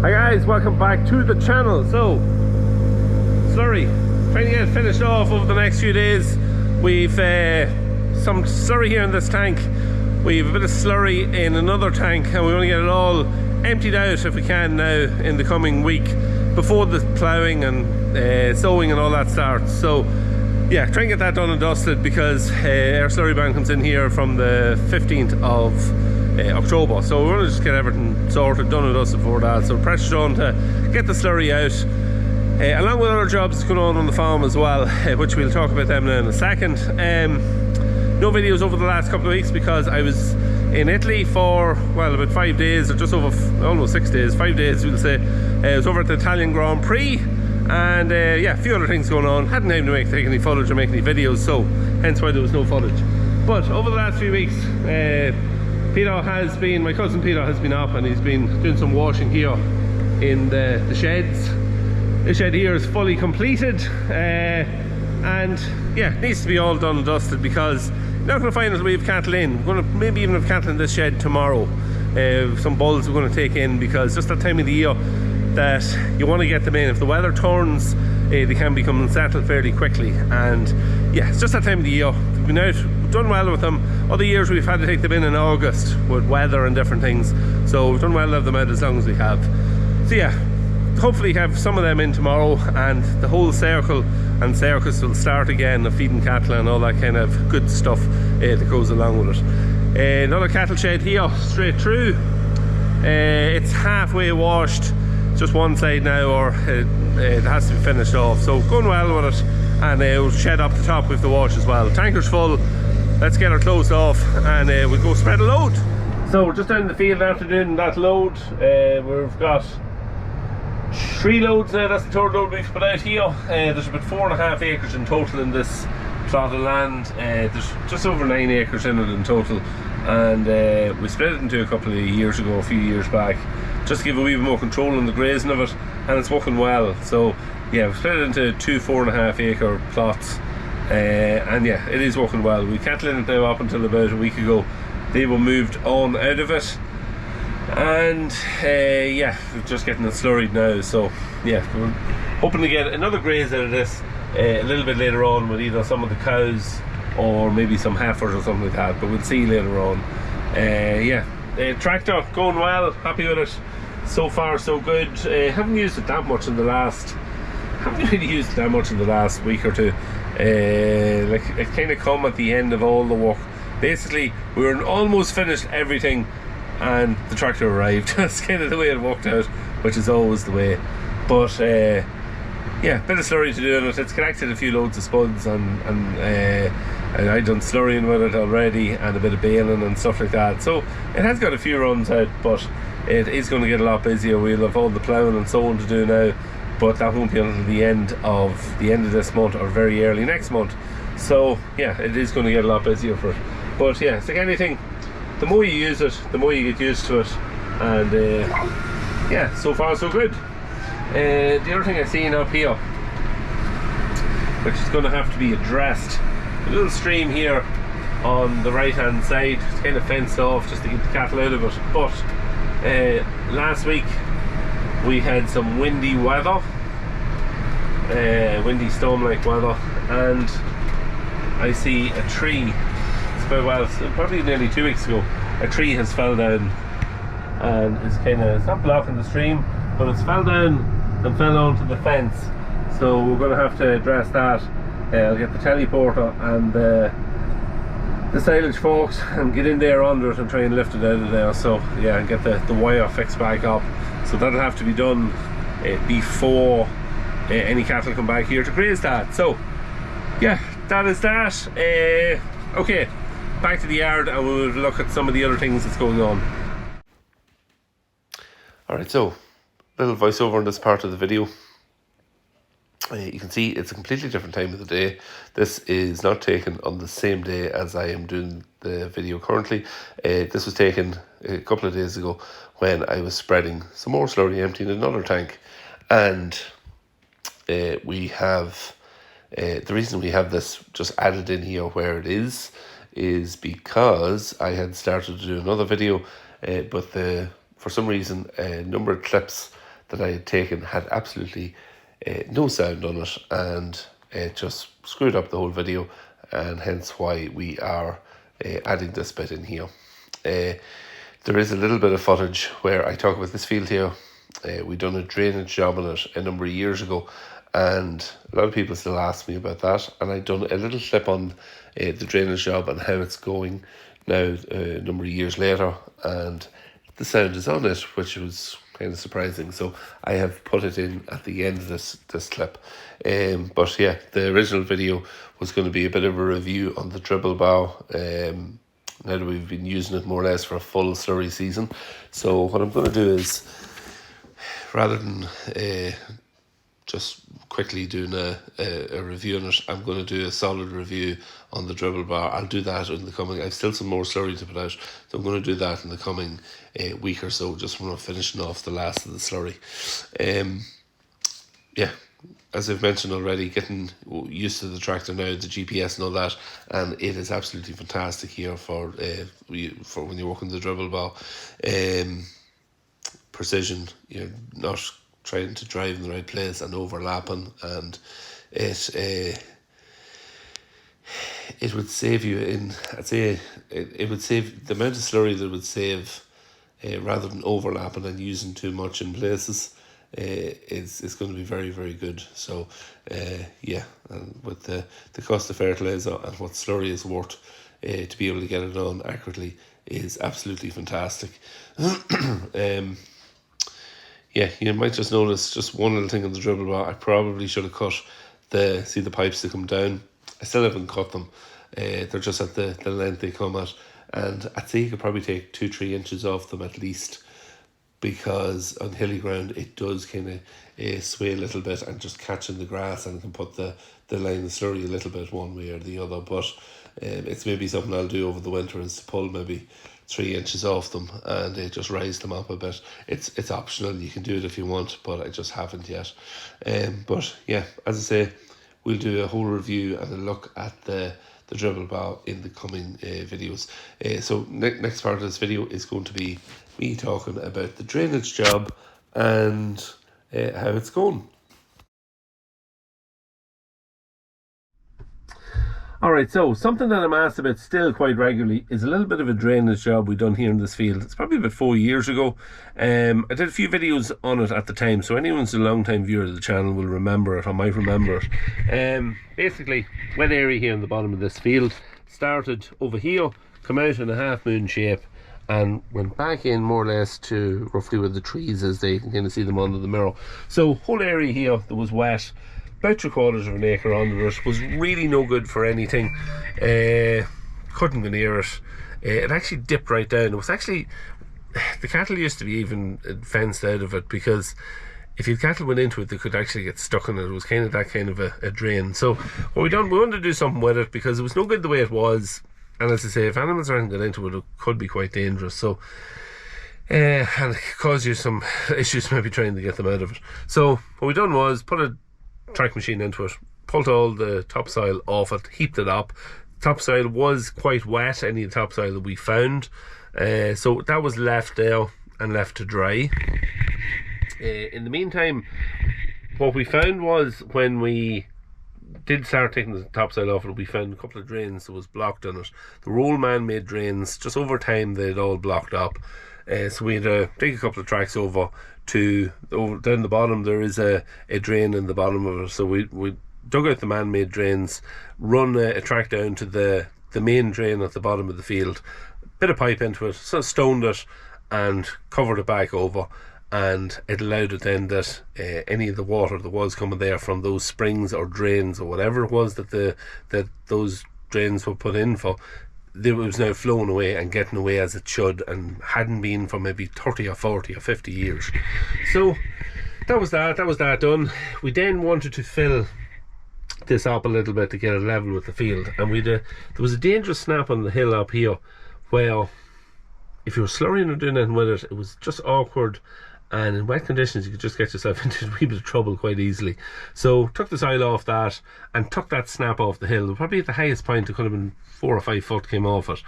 Hi guys, welcome back to the channel. So, slurry, trying to get it finished off over the next few days. We've some slurry here in this tank. We've a bit of slurry in another tank, and we want to get it all emptied out if we can now in the coming week before the ploughing and sowing and all that starts. So yeah, try and get that done and dusted, because our slurry ban comes in here from the 15th of October. So we want to just get everything sorted, done and dusted before that. So pressure's on to get the slurry out, along with other jobs going on the farm as well, which we'll talk about them now in a second. No videos over the last couple of weeks because I was in Italy for, well, about 5 days, or just over almost 6 days, 5 days we'll say. I was over at the Italian Grand Prix, and yeah, a few other things going on. Hadn't time to take any footage or make any videos, so hence why there was no footage. But over the last few weeks, my cousin Peter has been up, and he's been doing some washing here in the sheds. The shed here is fully completed, and yeah, it needs to be all done and dusted, because you're not going to find that we have cattle in. We're going to maybe even have cattle in this shed tomorrow. Some bulls we're going to take in, because just that time of the year that you want to get them in. If the weather turns, they can become unsettled fairly quickly, and yeah, it's just that time of the year. We've been out, we've done well with them. Other years we've had to take them in August with weather and different things, so we've done well to have them out as long as we have. So yeah, hopefully have some of them in tomorrow, and the whole circle and circus will start again of feeding cattle and all that kind of good stuff that goes along with it. Another cattle shed here straight through. It's halfway washed, just one side now, or it has to be finished off, so going well with it. And we'll shed up the top with the wash as well. Tanker's full. Let's get her closed off, and we'll go spread a load. So we're just down in the field after doing that load. We've got 3 loads now. That's the third load we've put out here. There's about 4.5 acres in total in this plot of land. There's just over 9 acres in it in total, and we spread it into a couple of years ago, a few years back, just to give a wee bit more control on the grazing of it, and it's working well. So yeah, we've split it into 2 4.5 acre plots, and yeah, it is working well. We cattle in it now up until about a week ago. They were moved on out of it, and yeah, we're just getting it slurried now. So yeah, we're hoping to get another graze out of this a little bit later on with either some of the cows or maybe some heifers or something like that, but we'll see later on. Yeah, tractor going well, happy with it so far, so good. Haven't used it that much in the last week or two. Like, it kind of come at the end of all the work. Basically, we were almost finished everything, and the tractor arrived. That's kind of the way it worked out, which is always the way. But yeah, bit of slurry to do in it. It's connected a few loads of spuds, and I've done slurrying with it already, and a bit of baling and stuff like that. So it has got a few runs out, but it is going to get a lot busier. We'll have all the ploughing and sowing to do now, but that won't be until the end of this month or very early next month. So yeah, it is going to get a lot busier for it. But yeah, it's like anything, the more you use it, the more you get used to it, and yeah, so far so good. The other thing I've seen up here, which is going to have to be addressed, a little stream here on the right hand side. It's kind of fenced off just to keep the cattle out of it, but last week we had some windy weather, windy storm-like weather, and I see a tree. It's about, well, it's probably nearly 2 weeks ago, a tree has fell down, and it's not blocking the stream, but it's fell down and fell onto the fence. So we're going to have to address that. I'll get the teleporter and the silage forks and get in there under it and try and lift it out of there. So yeah, and get the wire fixed back up. So that'll have to be done before any cattle come back here to graze that. So yeah, that is that. Okay, back to the yard, and we'll look at some of the other things that's going on. Alright, so little voiceover on this part of the video. You can see it's a completely different time of the day. This is not taken on the same day as I am doing the video currently. This was taken a couple of days ago when I was spreading some more slurry, emptying another tank. And we have, the reason we have this just added in here where it is because I had started to do another video, but for some reason a number of clips that I had taken had absolutely no sound on it, and it just screwed up the whole video, and hence why we are adding this bit in here. There is a little bit of footage where I talk about this field here. We done a drainage job on it a number of years ago, and a lot of people still ask me about that, and I done a little clip on the drainage job and how it's going now a number of years later, and the sound is on it, which was kind of surprising, so I have put it in at the end of this clip. But yeah, the original video was going to be a bit of a review on the dribble bow, now that we've been using it more or less for a full slurry season. So what I'm going to do is, rather than just quickly doing a review on it, I'm going to do a solid review on the dribble bar. I'll do that in the coming, I've still some more slurry to put out, so I'm going to do that in the coming week or so, just when I'm finishing off the last of the slurry. Yeah, as I've mentioned already, getting used to the tractor now, the GPS and all that, and it is absolutely fantastic here for when you're working the dribble bow. Precision, you're not trying to drive in the right place and overlapping, and it would save you in, I'd say it would save the amount of slurry that it would save, rather than overlapping and using too much in places. It's going to be very, very good. So yeah, and with the cost of fertilizer and what slurry is worth, to be able to get it on accurately is absolutely fantastic. Yeah, you might just notice just one little thing on the dribble bar. I probably should have cut the pipes that come down. I still haven't cut them. They're just at the length they come at, and I'd say you could probably take 2-3 inches off them at least, because on hilly ground it does kind of sway a little bit and just catch in the grass, and can put the line of slurry a little bit one way or the other. But it's maybe something I'll do over the winter, is to pull maybe 3 inches off them and just rise them up a bit. It's optional, you can do it if you want, but I just haven't yet. But yeah, as I say, we'll do a whole review and a look at the dribble bow in the coming videos. So next part of this video is going to be me talking about the drainage job and how it's going. Alright, so something that I'm asked about still quite regularly is a little bit of a drainage job we done here in this field. It's probably about 4 years ago. I did a few videos on it at the time, so anyone who's a long time viewer of the channel will remember it, or might remember it. Basically, wet area here in the bottom of this field, started over here, come out in a half moon shape, and went back in more or less to roughly where the trees is. They can kind of see them under the mirror. So whole area here that was wet, about 3/4 of an acre under it, was really no good for anything. Couldn't go near it. It actually dipped right down. It was actually, the cattle used to be even fenced out of it, because if your cattle went into it, they could actually get stuck in it. It was kind of that kind of a drain. So what we wanted to do something with it, because it was no good the way it was, and as I say, if animals aren't get into it, it could be quite dangerous. So and it could cause you some issues maybe trying to get them out of it. So what we done was put a track machine into it, pulled all the topsoil off it, heaped it up. Topsoil was quite wet, any topsoil that we found, so that was left there and left to dry. In the meantime, what we found was, when we did start taking the topsoil off it, we found a couple of drains that was blocked on it. The roll man-made drains, just over time they'd all blocked up. So we had to take a couple of tracks over down the bottom. There is a drain in the bottom of it, so we dug out the man-made drains, run a track down to the main drain at the bottom of the field, bit of pipe into it, so stoned it and covered it back over, and it allowed it then that any of the water that was coming there from those springs or drains or whatever it was that those drains were put in for, it was now flowing away and getting away as it should, and hadn't been for maybe 30 or 40 or 50 years. So that was that done. We then wanted to fill this up a little bit to get it level with the field, and there was a dangerous snap on the hill up here where if you were slurrying or doing anything with it, it was just awkward, and in wet conditions you could just get yourself into a wee bit of trouble quite easily. So took the soil off that and took that snap off the hill. Probably at the highest point it could have been 4 or 5 foot came off it,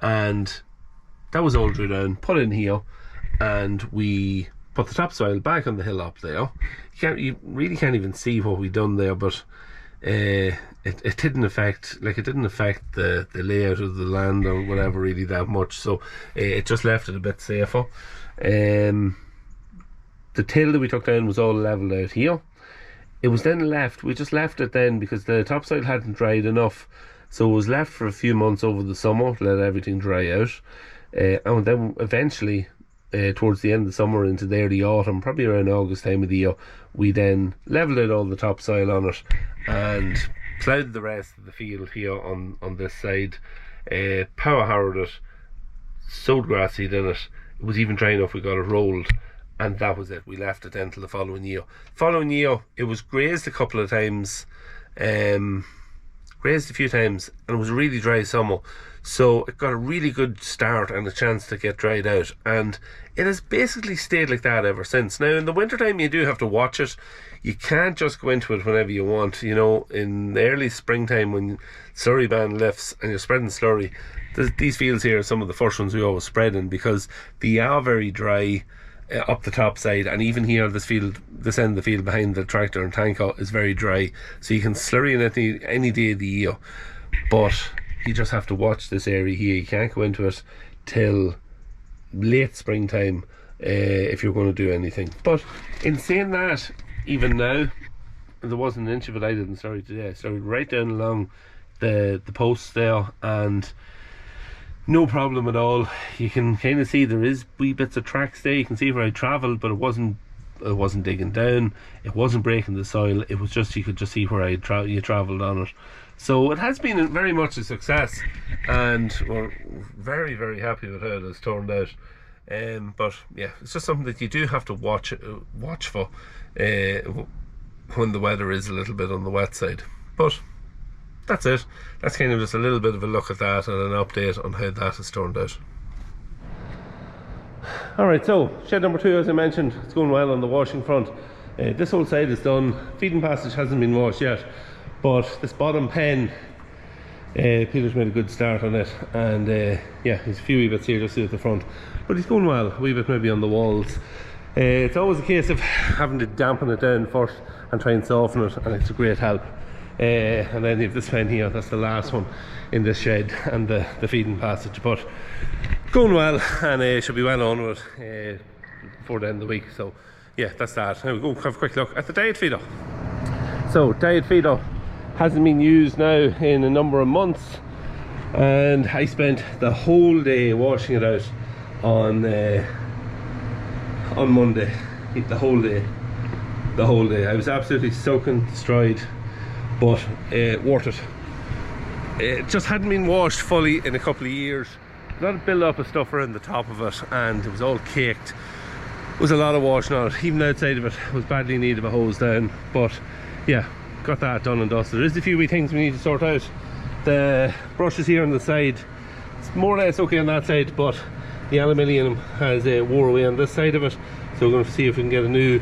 and that was all drew down, put in here, and we put the topsoil back on the hill up there. You really can't even see what we done there, but it didn't affect the layout of the land or whatever really that much, so it just left it a bit safer. The till that we took down was all levelled out here. It was then left, we just left it then because the topsoil hadn't dried enough, so it was left for a few months over the summer to let everything dry out, and then eventually towards the end of the summer into the early autumn, probably around August time of the year, we then levelled out all the topsoil on it and ploughed the rest of the field here on this side, power harrowed it, sowed grass seed in it. It was even dry enough we got it rolled, and that was it. We left it then till the following year. Following year, it was grazed a couple of times, grazed a few times, and it was a really dry summer, so it got a really good start and a chance to get dried out, and it has basically stayed like that ever since. Now in the winter time you do have to watch it. You can't just go into it whenever you want. You know, in the early springtime when slurry ban lifts and you're spreading slurry, these fields here are some of the first ones we always spread in, because they are very dry up the top side, and even here this end of the field behind the tractor and tanker is very dry, so you can slurry in any day of the year, but you just have to watch this area here. You can't go into it till late springtime if you're going to do anything. But in saying that, even now there wasn't an inch of it I didn't slurry today. I slurried right down along the posts there, and no problem at all. You can kind of see there is wee bits of tracks there. You can see where I travelled, but it wasn't digging down, it wasn't breaking the soil. It was just, you could just see where you travelled on it. So it has been very much a success, and we're very, very happy with how it has turned out. But yeah, it's just something that you do have to watch for when the weather is a little bit on the wet side. But that's it. That's kind of just a little bit of a look at that and an update on how that has turned out. Alright, so shed number 2, as I mentioned, it's going well on the washing front. This whole side is done. Feeding passage hasn't been washed yet, but this bottom pen, Peter's made a good start on it, and yeah, there's a few wee bits here just at the front, but he's going well. A wee bit maybe on the walls. It's always a case of having to dampen it down first and try and soften it, and it's a great help. And then you have this pen here, that's the last one in this shed, and the feeding passage, but going well, and should be well on with it before the end of the week. So yeah, that's that. Now we'll go have a quick look at the diet feeder. So diet feeder hasn't been used now in a number of months, and I spent the whole day washing it out on Monday. The whole day I was absolutely soaking, destroyed, but worth it. It just hadn't been washed fully in a couple of years. A lot of build up of stuff around the top of it, and it was all caked. There was a lot of washing on it. Even outside of it was badly in need of a hose down, but yeah, got that done and dusted. There is a few wee things we need to sort out. The brushes here on the side, it's more or less okay on that side, but the aluminium has wore away on this side of it, so we're going to see if we can get a new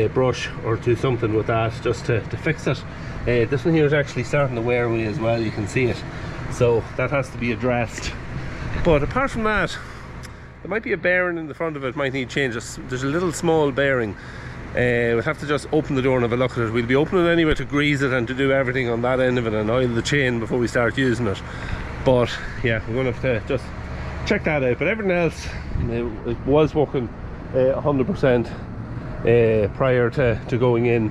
brush or do something with that just to fix it. This one here is actually starting to wear away as well, you can see it, so that has to be addressed. But apart from that, there might be a bearing in the front of it, might need changes. There's a little small bearing. We'll have to just open the door and have a look at it. We'll be opening it anyway to grease it and to do everything on that end of it and oil the chain before we start using it. But yeah, we're going to have to just check that out. But everything else, it was working 100% prior to going in.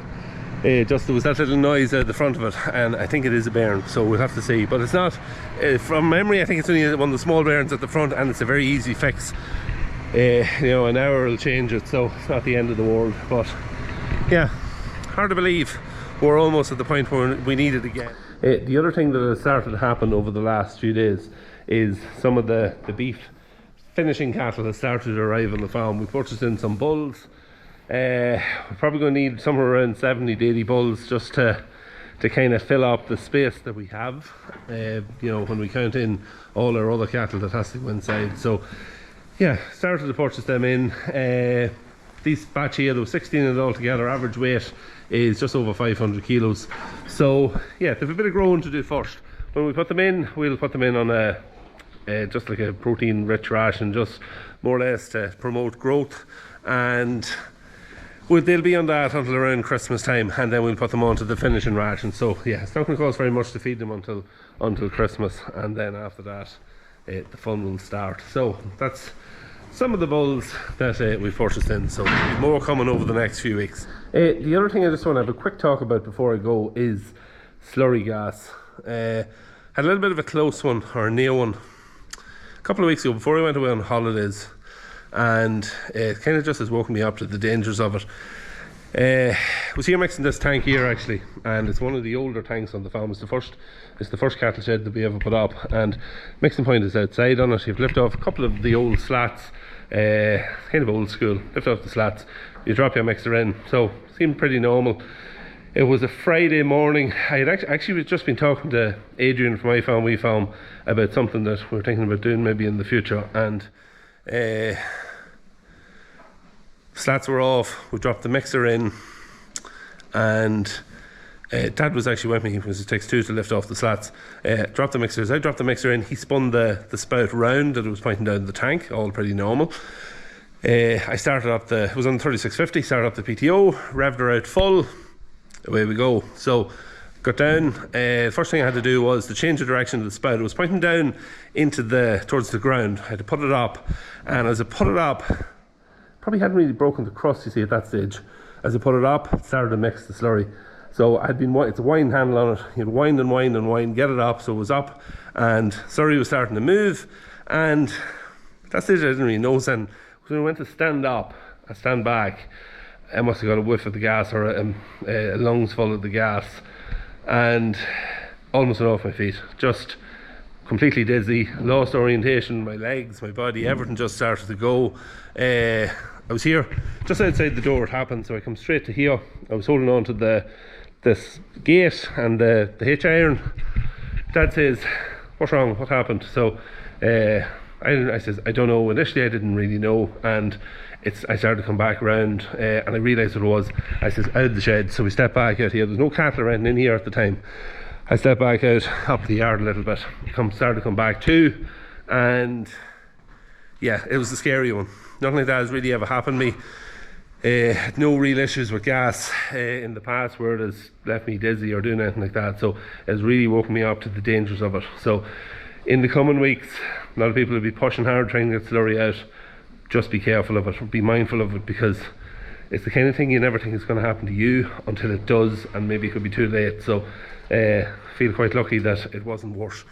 Just there was that little noise at the front of it, and I think it is a bearing, so we'll have to see. But it's not, from memory, I think it's only one of the small bearings at the front, and it's a very easy fix. You know, an hour will change it, so it's not the end of the world. But yeah, hard to believe we're almost at the point where we need it again. The other thing that has started to happen over the last few days is some of the beef finishing cattle has started to arrive on the farm. We purchased in some bulls. We're probably going to need somewhere around 70 to 80 bulls just to kind of fill up the space that we have, you know, when we count in all our other cattle that has to go inside. So yeah, started to purchase them in. These batch here, there was 16 of it all together. Average weight is just over 500 kilos. So yeah, they have a bit of growing to do first. When we put them in, we'll put them in on just like a protein rich ration, just more or less to promote growth and they'll be on that until around Christmas time, and then we'll put them onto the finishing ration. So yeah, it's not going to cost very much to feed them until Christmas, and then after that the fun will start. So that's some of the bulls that we've purchased in, so there'll be more coming over the next few weeks. The other thing I just want to have a quick talk about before I go is slurry gas. Had a little bit of a close one, or a near one, a couple of weeks ago before I went away on holidays, and it kind of just has woken me up to the dangers of it. I was here mixing this tank here actually, and it's one of the older tanks on the farm. It's the first cattle shed that we ever put up, and mixing point is outside on it. You've lifted off a couple of the old slats, kind of old school, lift off the slats, you drop your mixer in, so it seemed pretty normal. It was a Friday morning. I had actually just been talking to Adrian from We Farm about something that we're thinking about doing maybe in the future, and slats were off. We dropped the mixer in, and Dad was actually with me because it takes two to lift off the slats. Dropped the mixers. I dropped the mixer in. He spun the spout round that it was pointing down the tank, all pretty normal. I started up it was on 3650, started up the PTO, revved her out full, away we go. So got down, the first thing I had to do was to change the direction of the spout. It was pointing down towards the ground. I had to put it up, and as I put it up, probably hadn't really broken the crust, you see, at that stage. As I put it up, it started to mix the slurry. So it's a wind handle on it. You'd wind and wind and wind, get it up. So it was up, and slurry was starting to move, and that's it. I didn't really notice. And when I went to stand back, I must have got a whiff of the gas, or a lungs full of the gas, and almost went off my feet. Just completely dizzy, lost orientation, my legs, my body, everything just started to go. I was here just outside the door, it happened, so I come straight to here. I was holding on to this gate and the hitch iron. Dad says, "What's wrong? What happened?" So I says, "I don't know." Initially I didn't really know, and I started to come back around, and I realised what it was. I says, "Out of the shed." So we stepped back out here. There's no cattle around in here at the time. I stepped back out up the yard a little bit, started to come back too, and yeah, it was a scary one. Nothing like that has really ever happened to me. No real issues with gas in the past where it has left me dizzy or doing anything like that, so it has really woken me up to the dangers of it. So in the coming weeks, a lot of people will be pushing hard trying to get slurry out. Just be careful of it, be mindful of it, because it's the kind of thing you never think is going to happen to you until it does, and maybe it could be too late. So feel quite lucky that it wasn't worse.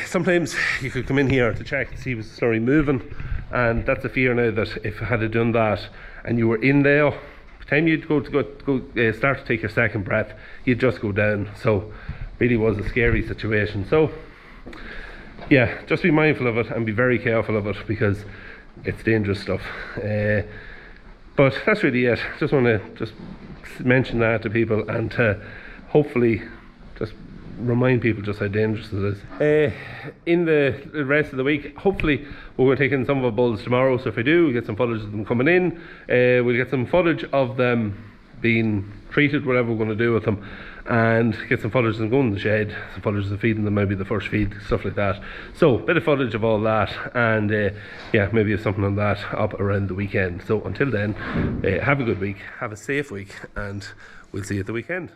Sometimes you could come in here to check to see was the slurry moving, and that's a fear now that if I had done that and you were in there, by the time you'd start to take your second breath, you'd just go down. So really was a scary situation. So yeah, just be mindful of it and be very careful of it, because it's dangerous stuff. But that's really it. Just want to mention that to people, and to hopefully just remind people just how dangerous it is. In the rest of the week, hopefully we're going to take in some of our bulls tomorrow. So if I do, we get some footage of them coming in. We'll get some footage of them being treated, whatever we're going to do with them, and get some footage of them going in the shed, some footage of them feeding them, maybe the first feed, stuff like that. So a bit of footage of all that, and yeah, maybe have something on that up around the weekend. So until then, have a good week, have a safe week, and we'll see you at the weekend.